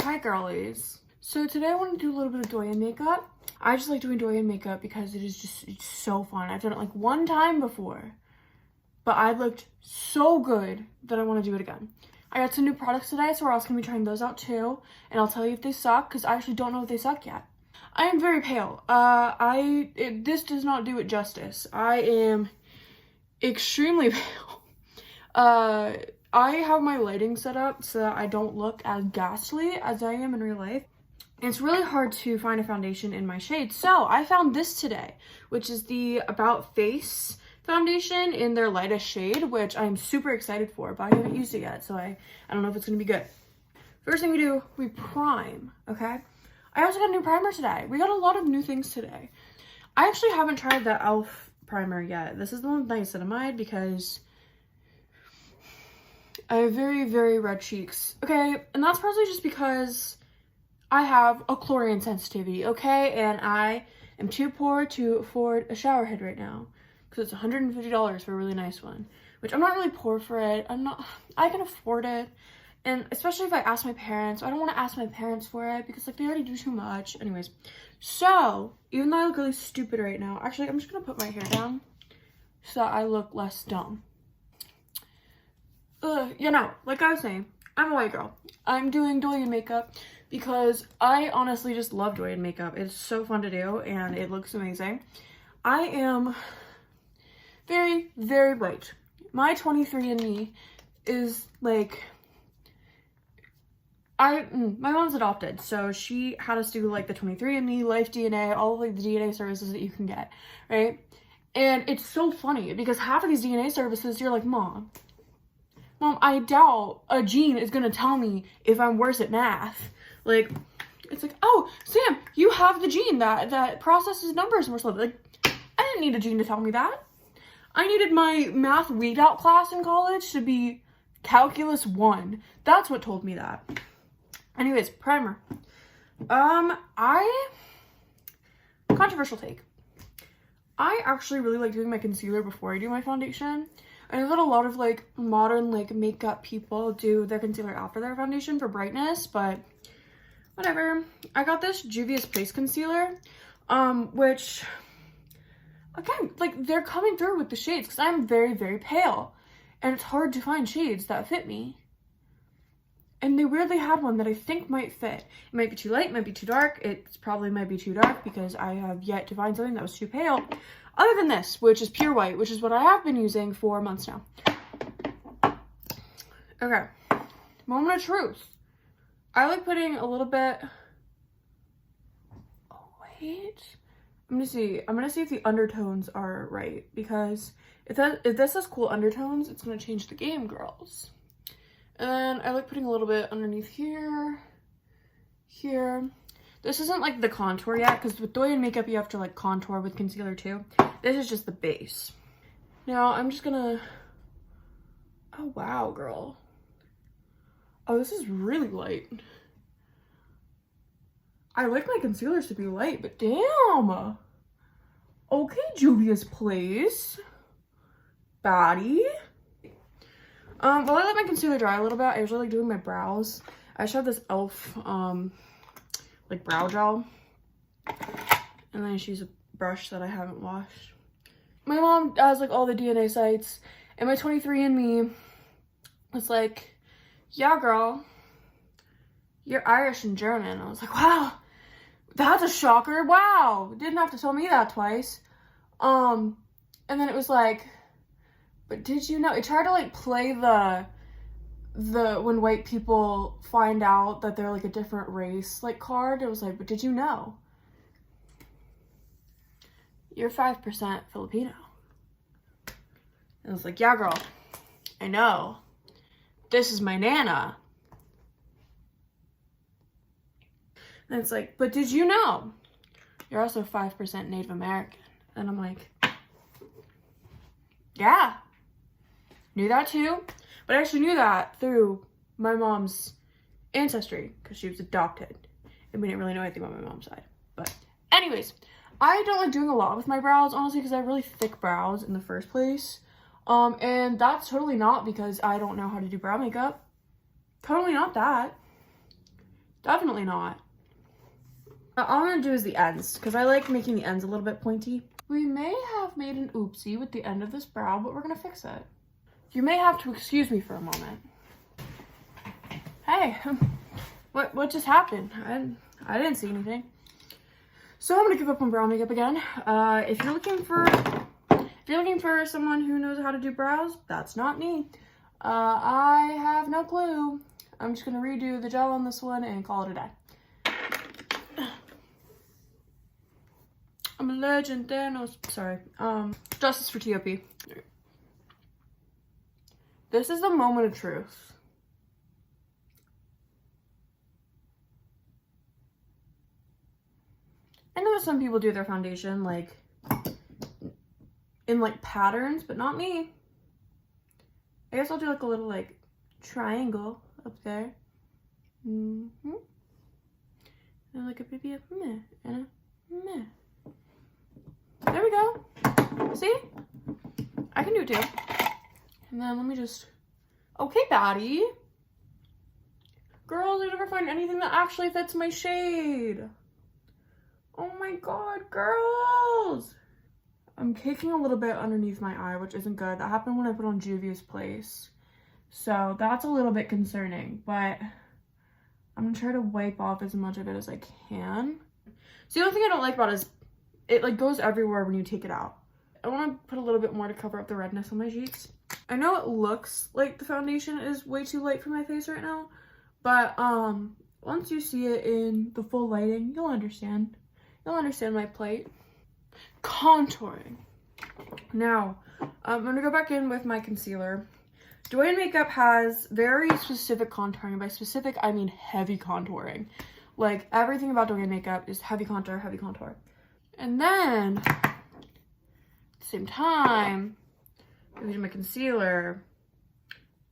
Hi girlies. So today I want to do a little bit of Douyin makeup. I just like doing Douyin makeup because it's so fun. I've done it like one time before, but I looked so good that I want to do it again. I got some new products today, so we're also going to be trying those out too, and I'll tell you if they suck because I actually don't know if they suck yet. I am very pale. This does not do it justice. I am extremely pale. I have my lighting set up so that I don't look as ghastly as I am in real life. And it's really hard to find a foundation in my shade. So I found this today, which is the About Face foundation in their lightest shade, which I'm super excited for, but I haven't used it yet. So I don't know if it's gonna be good. First thing we do, we prime, okay? I also got a new primer today. We got a lot of new things today. I actually haven't tried the e.l.f. primer yet. This is the one with niacinamide because I have very, very red cheeks. Okay, and that's probably just because I have a chlorine sensitivity, okay? And I am too poor to afford a shower head right now because it's $150 for a really nice one, which I'm not really poor for it. I can afford it. And especially if I ask my parents, I don't want to ask my parents for it because like they already do too much. Anyways, so even though I look really stupid right now, actually I'm just gonna put my hair down so that I look less dumb. You know, like I was saying, I'm a white girl. I'm doing Douyin makeup because I honestly just love Douyin makeup. It's so fun to do and it looks amazing. I am very, very white. My 23andMe is like, my mom's adopted, so she had us do like the 23andMe, Life DNA, all of like the DNA services that you can get, right? And it's so funny because half of these DNA services, you're like, Mom, I doubt a gene is gonna tell me if I'm worse at math. Like, it's like, oh, Sam, you have the gene that processes numbers more slowly. Like, I didn't need a gene to tell me that. I needed my math weed out class in college to be calculus 1. That's what told me that. Anyways, primer. Controversial take. I actually really like doing my concealer before I do my foundation. I know that a lot of like modern like makeup people do their concealer after their foundation for brightness, but whatever. I got this Juvia's Place concealer, which again, like they're coming through with the shades because I'm very, very pale and it's hard to find shades that fit me. And they weirdly had one that I think might fit. It might be too light, it might be too dark. It probably might be too dark because I have yet to find something that was too pale. Other than this, which is pure white, which is what I have been using for months now. Okay, moment of truth. I like putting a little bit, oh wait. I'm gonna see if the undertones are right because if this has cool undertones, it's gonna change the game, girls. And then I like putting a little bit underneath here. This isn't like the contour yet because with Douyin makeup you have to like contour with concealer too. This is just the base. Now I'm just gonna, oh wow, girl. Oh, this is really light. I like my concealers to be light, but damn. Okay, Juvia's Place. Body. While I let my concealer dry a little bit, I usually like doing my brows. I just have this e.l.f. Like brow gel. And then I just use a brush that I haven't washed. My mom has like all the DNA sites, and my 23andMe was like, yeah, girl, you're Irish and German. I was like, wow, that's a shocker. Wow, didn't have to tell me that twice. And then it was like, but did you know, it tried to like play the when white people find out that they're like a different race like card. It was like, but did you know you're 5% Filipino? And I was like, yeah, girl, I know. This is my nana. And it's like, but did you know you're also 5% Native American? And I'm like, yeah, knew that too. But I actually knew that through my mom's ancestry because she was adopted. And we didn't really know anything about my mom's side. But anyways, I don't like doing a lot with my brows, honestly, because I have really thick brows in the first place. And that's totally not because I don't know how to do brow makeup. Totally not that. Definitely not. All I'm gonna do is the ends, because I like making the ends a little bit pointy. We may have made an oopsie with the end of this brow, but we're gonna fix it. You may have to excuse me for a moment. Hey, what just happened? I didn't see anything. So I'm gonna give up on brow makeup again. If you're looking for someone who knows how to do brows, that's not me. I have no clue. I'm just gonna redo the gel on this one and call it a day. I'm a legend, Thanos. Sorry. Justice for TOP. This is the moment of truth. I know that some people do their foundation like in like patterns, but not me. I guess I'll do like a little like triangle up there. And like a baby meh and a meh. There we go. See? I can do it too. And then let me just, okay, baddie. Girls, I never find anything that actually fits my shade. Oh my God, girls. I'm caking a little bit underneath my eye, which isn't good. That happened when I put on Juvia's Place. So that's a little bit concerning, but I'm gonna try to wipe off as much of it as I can. So the only thing I don't like about it is it like goes everywhere when you take it out. I want to put a little bit more to cover up the redness on my cheeks. I know it looks like the foundation is way too light for my face right now, but once you see it in the full lighting, you'll understand. You'll understand my plight. Contouring. Now, I'm gonna go back in with my concealer. Douyin Makeup has very specific contouring. By specific, I mean heavy contouring. Like, everything about Douyin Makeup is heavy contour, heavy contour. And then, at the same time, I'm gonna do my concealer.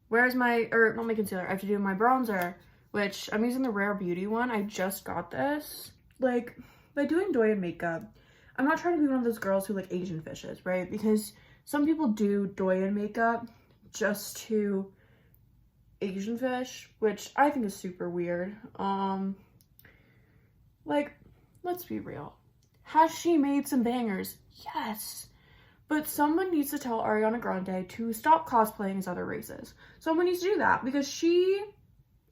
Where's my, or not my concealer, I have to do my bronzer, which I'm using the Rare Beauty one. I just got this. Like, by doing Douyin Makeup, I'm not trying to be one of those girls who like Asian fishes, right? Because some people do Douyin Makeup just to Asian fish, which I think is super weird. Like, let's be real. Has she made some bangers? Yes. But someone needs to tell Ariana Grande to stop cosplaying as other races. Someone needs to do that because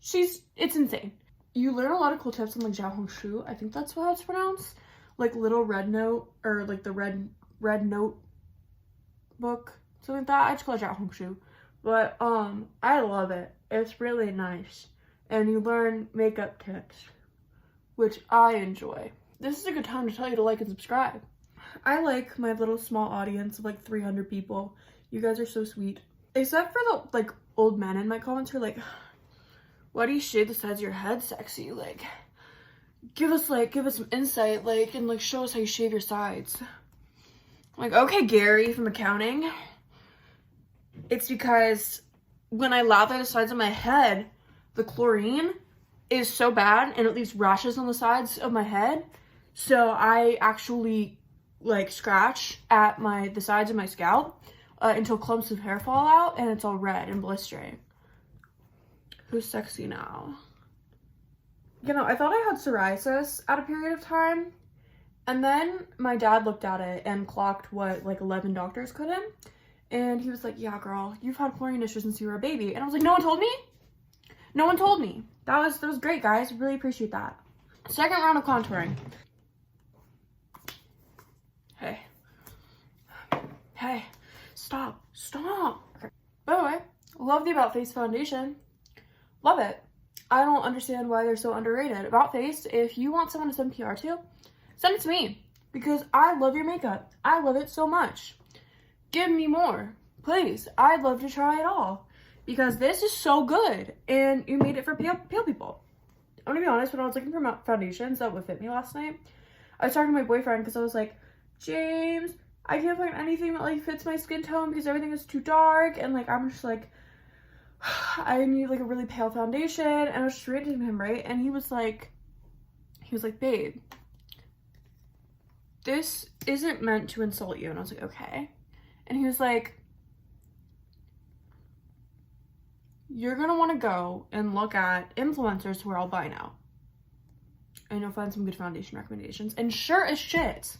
it's insane. You learn a lot of cool tips on like Xiaohongshu. I think that's how it's pronounced. Like Little Red Note, or like the Red Note book, something like that. I just call it Xiaohongshu. But I love it. It's really nice. And you learn makeup tips, which I enjoy. This is a good time to tell you to like and subscribe. I like my little small audience of like 300 people. You guys are so sweet. Except for the like old men in my comments who are like, why do you shave the sides of your head sexy? Like, give us some insight, like, and like show us how you shave your sides. Like, okay, Gary from accounting. It's because when I lather the sides of my head, the chlorine is so bad and it leaves rashes on the sides of my head. So I actually like scratch at the sides of my scalp until clumps of hair fall out and it's all red and blistering. Who's sexy now? You know, I thought I had psoriasis at a period of time, and then my dad looked at it and clocked what like 11 doctors couldn't, and he was like, yeah girl, you've had chlorine issues since you were a baby. And I was like, no one told me? No one told me. That was great, guys. Really appreciate that. Second round of contouring. Hey, stop. Okay. By the way, love the About Face foundation. Love it. I don't understand why they're so underrated. About Face, if you want someone to send PR to, send it to me because I love your makeup. I love it so much. Give me more, please. I'd love to try it all because this is so good and you made it for pale people. I'm gonna be honest, when I was looking for foundations that would fit me last night, I was talking to my boyfriend because I was like, James, I can't find anything that like fits my skin tone because everything is too dark, and like I'm just like, I need like a really pale foundation. And I was just reading him, right? And he was like, babe, this isn't meant to insult you. And I was like, okay. And he was like, you're gonna want to go and look at influencers who are albino. and you'll find some good foundation recommendations. And sure as shit,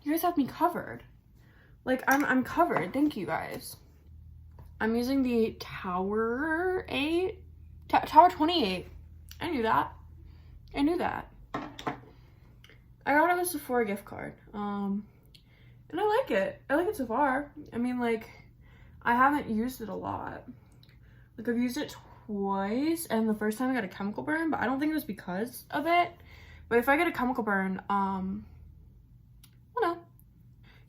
you guys have me covered. Like, I'm covered. Thank you guys. I'm using the Tower 28. I knew that. I knew that. I got it with a Sephora gift card. And I like it. I like it so far. I mean, like, I haven't used it a lot. Like, I've used it twice, and the first time I got a chemical burn, but I don't think it was because of it. But if I get a chemical burn, well, no.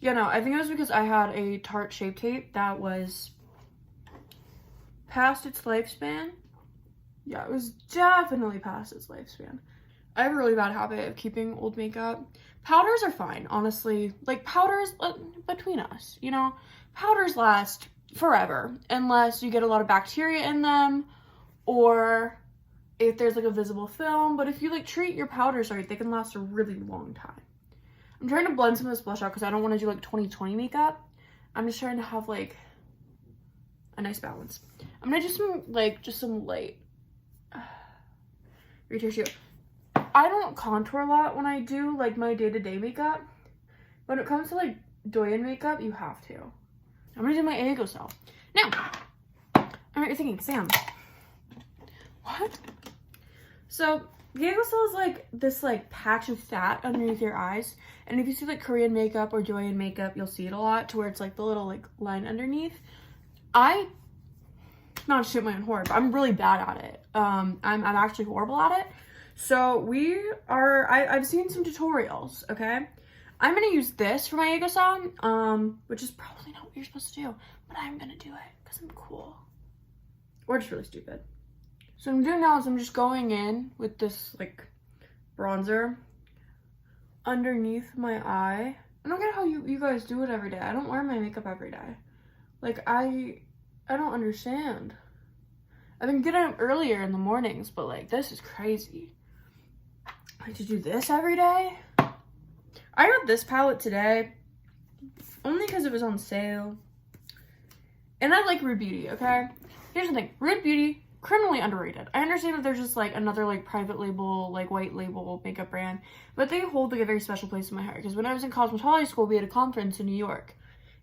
Yeah, no, I think it was because I had a Tarte Shape Tape that was past its lifespan. Yeah, it was definitely past its lifespan. I have a really bad habit of keeping old makeup. Powders are fine, honestly. Like, powders, between us, you know? Powders last forever, unless you get a lot of bacteria in them, or if there's, like, a visible film. But if you, like, treat your powders right, they can last a really long time. I'm trying to blend some of this blush out because I don't want to do, like, 2020 makeup. I'm just trying to have, like, a nice balance. I'm gonna do some, like, just some light retouch. I don't contour a lot when I do, like, my day-to-day makeup. When it comes to, like, Douyin makeup, you have to. I'm gonna do my Aegyo-sal. Now, I know you're thinking, Sam, what? So, the Aegyo-sal is, like, this, like, patch of fat underneath your eyes. And if you see, like, Korean makeup or Douyin makeup, you'll see it a lot, to where it's, like, the little, like, line underneath. Not to shoot my own horror, but I'm really bad at it. I'm actually horrible at it. So I've seen some tutorials, okay? I'm gonna use this for my Aegyo-sal, which is probably not what you're supposed to do, but I'm gonna do it because I'm cool. Or just really stupid. So what I'm doing now is I'm just going in with this, like, bronzer underneath my eye. I don't get how you guys do it every day. I don't wear my makeup every day. Like, I don't understand. I've been getting up earlier in the mornings, but, like, this is crazy. Like, to do this every day? I got this palette today only because it was on sale. And I like Rude Beauty, okay? Here's the thing. Rude Beauty, criminally underrated. I understand that there's just, like, another, like, private label, like, white label makeup brand, but they hold, like, a very special place in my heart. Because when I was in cosmetology school, we had a conference in New York.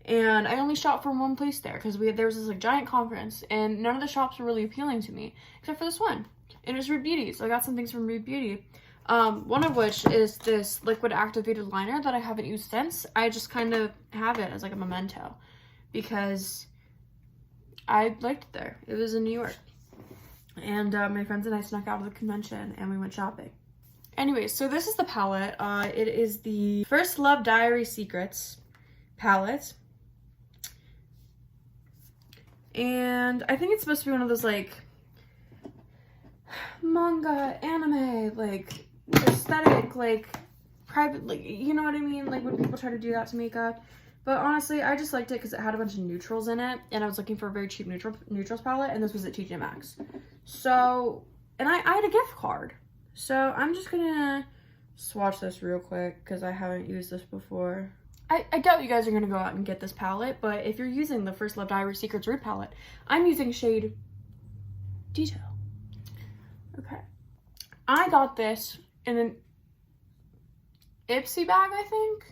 And I only shopped from one place there because there was this, like, giant conference, and none of the shops were really appealing to me except for this one. And it was Rude Beauty, so I got some things from Rude Beauty. One of which is this liquid activated liner that I haven't used since. I just kind of have it as, like, a memento because I liked it there. It was in New York. And my friends and I snuck out of the convention and we went shopping. Anyway, so this is the palette. It is the First Love Diary Secrets palette. And I think it's supposed to be one of those, like, manga, anime, like, aesthetic, like, private, like, you know what I mean? Like, when people try to do that to makeup. But honestly, I just liked it because it had a bunch of neutrals in it, and I was looking for a very cheap neutrals palette, and this was at TJ Maxx. So, and I had a gift card. So, I'm just gonna swatch this real quick because I haven't used this before. I doubt you guys are going to go out and get this palette, but if you're using the First Love Diary Secrets Rude palette, I'm using shade Detail. Okay. I got this in an Ipsy bag, I think.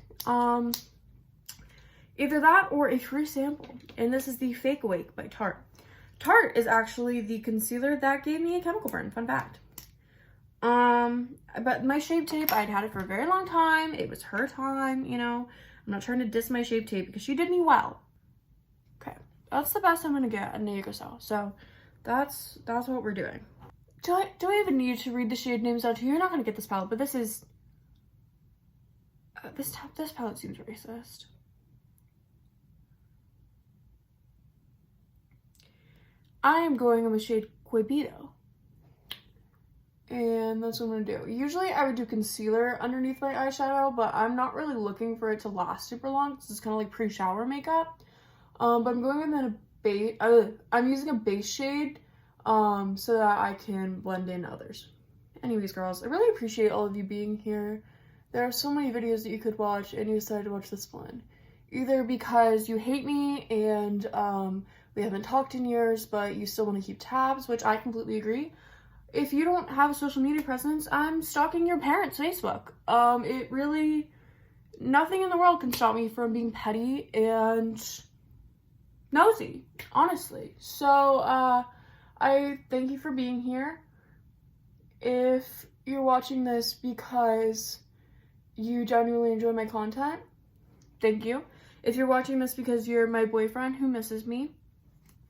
Either that or a free sample. And this is the Fake Awake by Tarte. Tarte is actually the concealer that gave me a chemical burn, fun fact. But my Shape Tape, I'd had it for a very long time. It was her time, you know. I'm not trying to diss my Shape Tape because she did me well. Okay, that's the best I'm gonna get at Aegyo-sal. So that's what we're doing. Do I even need to read the shade names out to you? You're not gonna get this palette, but this is this palette seems racist. I am going in with shade Cupido. And that's what I'm gonna do. Usually I would do concealer underneath my eyeshadow, but I'm not really looking for it to last super long because it's kind of like pre-shower makeup. But I'm going in a base, I'm using a base shade so that I can blend in others. Anyways, girls, I really appreciate all of you being here. There are so many videos that you could watch and you decided to watch this one. Either because you hate me and we haven't talked in years, but you still want to keep tabs, which I completely agree. if you don't have a social media presence, I'm stalking your parents' Facebook. It really, nothing in the world can stop me from being petty and nosy, honestly. So, I thank you for being here. If you're watching this because you genuinely enjoy my content, thank you. If you're watching this because you're my boyfriend who misses me,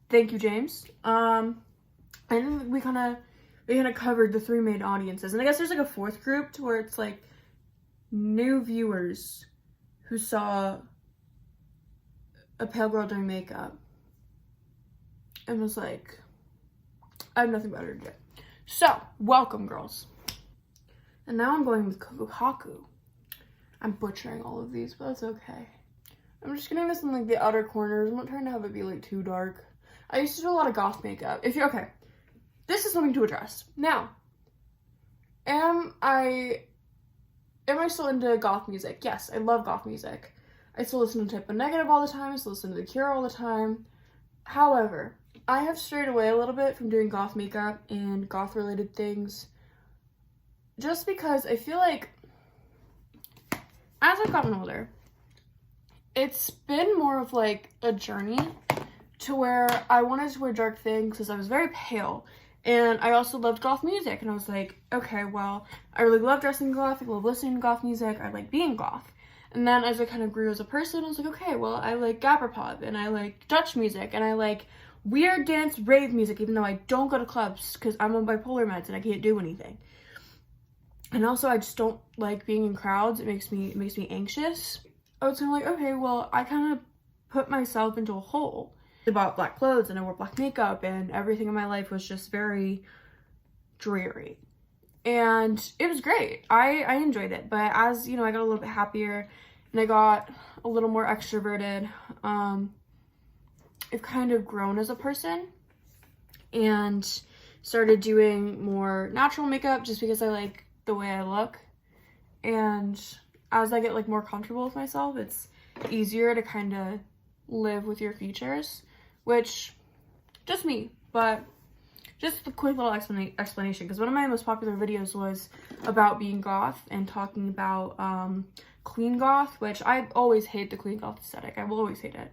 thank you, James. And we kind of covered the 3 main audiences. And I guess there's like a 4th group to where it's like new viewers who saw a pale girl doing makeup and was like, I have nothing better to do. So, welcome, girls. And now I'm going with Kukuhaku. I'm butchering all of these, but that's okay. I'm just getting this in like the outer corners. I'm not trying to have it be like too dark. I used to do a lot of goth makeup. If you're okay, this is something to address. Now, am I still into goth music? Yes, I love goth music. I still listen to Type O Negative all the time. I still listen to The Cure all the time. However, I have strayed away a little bit from doing goth makeup and goth related things just because I feel like as I've gotten older, it's been more of like a journey to where I wanted to wear dark things because I was very pale, and I also loved goth music, and I was like, okay, well, I really love dressing goth, I love listening to goth music, I like being goth. And then as I kind of grew as a person, I was like, okay, well, I like Gabber pop, and I like Dutch music, and I like weird dance rave music, even though I don't go to clubs because I'm on bipolar meds and I can't do anything. And also, I just don't like being in crowds. It makes me anxious. I was kind of like, okay, well, I kind of put myself into a hole. I bought black clothes and I wore black makeup, and everything in my life was just very dreary. And it was great. I enjoyed it. But as, you know, I got a little bit happier and I got a little more extroverted, I've kind of grown as a person and started doing more natural makeup just because I like the way I look. And as I get like more comfortable with myself, it's easier to kind of live with your features, which just me, but just a quick little explanation, because one of my most popular videos was about being goth and talking about clean goth, which I always hate the clean goth aesthetic. I will always hate it.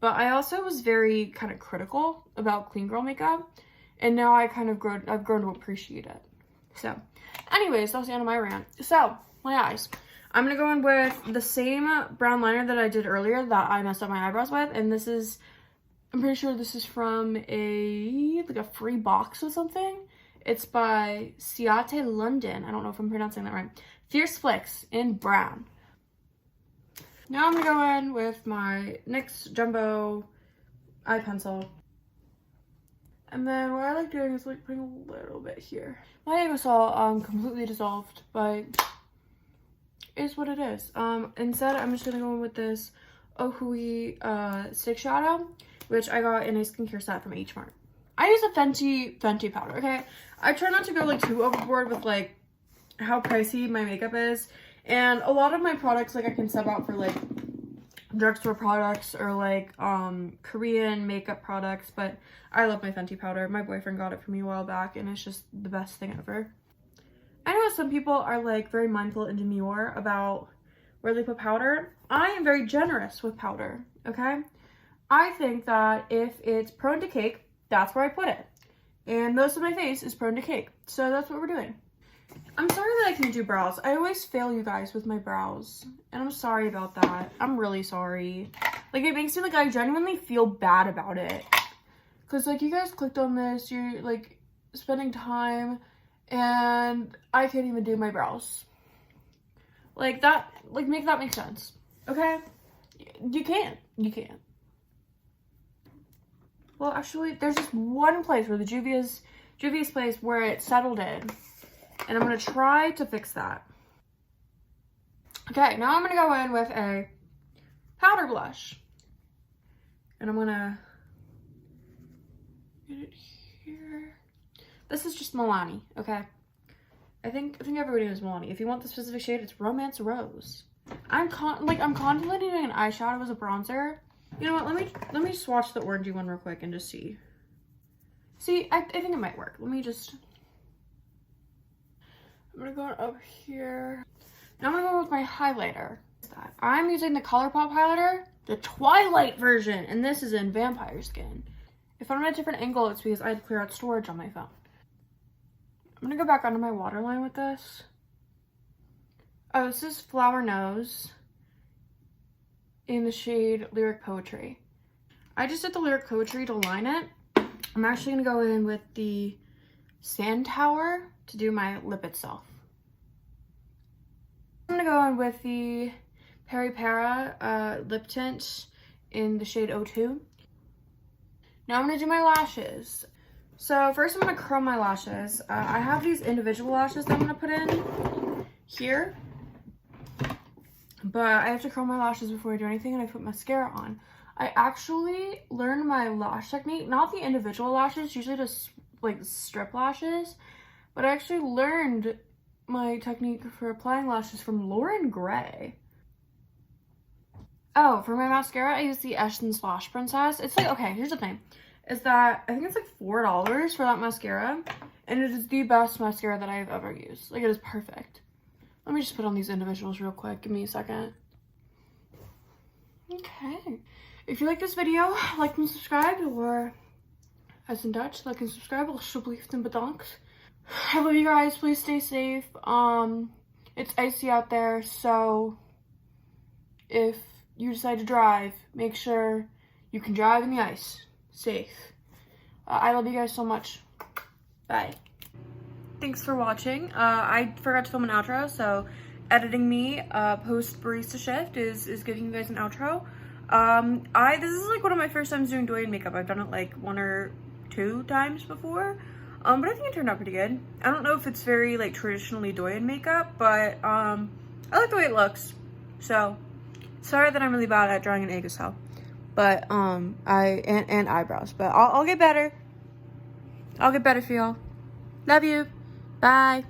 But I also was very kind of critical about clean girl makeup, and now I've grown to appreciate it. So, anyways, that's the end of my rant. So, my eyes. I'm gonna go in with the same brown liner that I did earlier that I messed up my eyebrows with, and this is, I'm pretty sure this is from a free box or something. It's by Ciate London. I don't know if I'm pronouncing that right. Fierce Flicks in brown. Now I'm gonna go in with my NYX Jumbo eye pencil. And then what I like doing is like putting a little bit here. My Aegyo-sal completely dissolved, but is what it is. Instead, I'm just gonna go in with this Ohui stick shadow, which I got in a skincare set from H Mart. I use a Fenty powder, okay? I try not to go like too overboard with like how pricey my makeup is. And a lot of my products, like I can sub out for like drugstore products or like Korean makeup products, but I love my Fenty powder. My boyfriend got it for me a while back, and it's just the best thing ever. I know some people are like very mindful and demure about where they put powder. I am very generous with powder, okay? I think that if it's prone to cake, that's where I put it. And most of my face is prone to cake, so that's what we're doing. I'm sorry that I can't do brows. I always fail you guys with my brows, and I'm sorry about that. I'm really sorry. Like, it makes me like I genuinely feel bad about it. Because like you guys clicked on this, you're like spending time, and I can't even do my brows. Like that, like make that make sense, okay? You can't. Well, actually, there's just one place where the Juvia's place where it settled in. And I'm going to try to fix that. Okay, now I'm going to go in with a powder blush. And I'm going to get it here. This is just Milani, okay? I think everybody knows Milani. If you want the specific shade, it's Romance Rose. I'm contemplating doing an eyeshadow as a bronzer. You know what? Let me swatch the orangey one real quick and just see. See, I think it might work. Let me just, I'm gonna go up here. Now I'm gonna go with my highlighter. I'm using the ColourPop highlighter, the Twilight version, and this is in Vampire Skin. If I'm at a different angle, it's because I had to clear out storage on my phone. I'm gonna go back under my waterline with this. Oh, this is Flower Nose in the shade Lyric Poetry. I just did the Lyric Poetry to line it. I'm actually gonna go in with the Sand Tower to do my lip itself. I'm gonna go in with the Peri Para lip tint in the shade 02. Now I'm gonna do my lashes. So first I'm gonna curl my lashes. I have these individual lashes that I'm gonna put in here, but I have to curl my lashes before I do anything, and I put mascara on. I actually learned my lash technique, not the individual lashes, usually just like strip lashes, but I actually learned my technique for applying lashes from Lauren Gray. Oh, for my mascara, I use the Essence Lash Princess. It's like, okay, here's the thing, is that I think it's like $4 for that mascara, and it is the best mascara that I've ever used. Like, it is perfect. Let me just put on these individuals real quick. Give me a second. Okay. If you like this video, like and subscribe, or as in Dutch, like and subscribe, alsjeblieft en bedankt. I love you guys. Please stay safe. It's icy out there, so if you decide to drive, make sure you can drive in the ice. Safe. I love you guys so much. Bye. Thanks for watching. I forgot to film an outro, so editing me post barista shift is giving you guys an outro. This is like one of my first times doing Douyin makeup. I've done it like 1 or 2 times before, but I think it turned out pretty good. I don't know if it's very like traditionally Douyin makeup, but I like the way it looks. So sorry that I'm really bad at drawing an Aegyo-sal, but and eyebrows, but I'll get better. I'll get better for y'all. Love you. Bye.